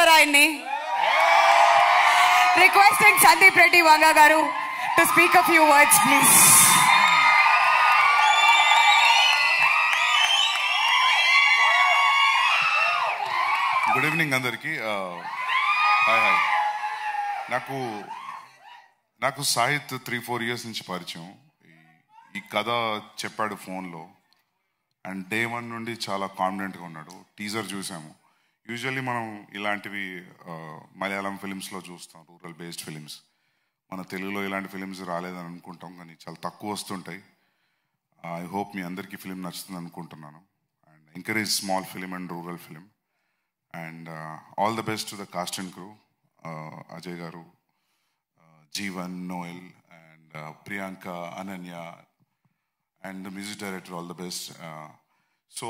ఒకసారి ఆయన్ని రిక్వెస్టింగ్ సందీప్ రెడ్డి వంగా గారు to speak a few words please. Good evening అందరికీ. Hi hi. నాకు సాహిత్ 3-4 years నుంచి పరిచయం. ఈ కథ చెప్పాడు ఫోన్లో అండ్ డే 1 నుండి చాలా కాన్ఫిడెంట్గా ఉన్నాడు. టీజర్ చూసాము. యూజువల్లీ మనం ఇలాంటివి మలయాళం ఫిలిమ్స్లో చూస్తాం, రూరల్ బేస్డ్ ఫిలిమ్స్. మన తెలుగులో ఇలాంటి ఫిలిమ్స్ రాలేదని అనుకుంటాం, కానీ చాలా తక్కువ వస్తుంటాయి. ఐ హోప్ మీ అందరికీ ఫిలిం నచ్చుతుంది అనుకుంటున్నాను. And encourage small film and rural film. And all the best to the cast and crew, Ajay Garu, Jeevan, Noel, and Priyanka, Ananya, and the music director, all the best. So,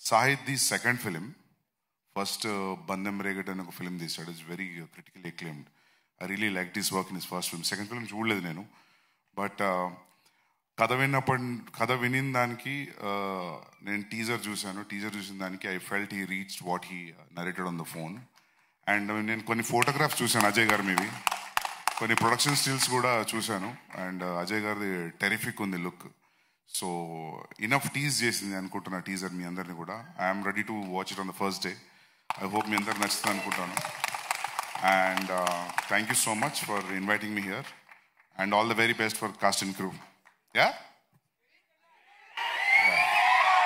Sahid's second film, first Bandham Regat and a film this is very critically acclaimed. I really liked his work in his first film. Second film చూడలేదు నేను, but కథ వినిన దానికి నేను teaser చూసిన దానికి I felt he reached what he narrated on the phone. And నేను కొన్ని ఫోటోగ్రాఫ్స్ చూశాను అజయ్ గారు, మీవి కొన్ని ప్రొడక్షన్ స్టిల్స్ కూడా చూశాను. అండ్ అజయ్ గారిది టెరిఫిక్ ఉంది లుక్. సో ఇనఫ్ టీజ్ చేసింది అనుకుంటున్నా టీజర్ మీ అందరినీ కూడా. I'm ready to watch it on the first day. I hope మీ అందరికి నచ్చుతుంది అనుకుంటాను. And thank you so much for inviting me here and all the very best for cast and crew. Yeah?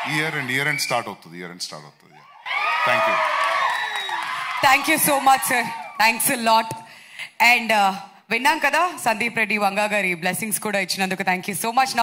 Year end start అవుతుంది. Yeah. Thank you so much sir. Thanks a lot. And విన్నాం కదా సందీప్ రెడ్డి వంగా గారి blessings కూడా ఇచ్చినందుకు thank you so much.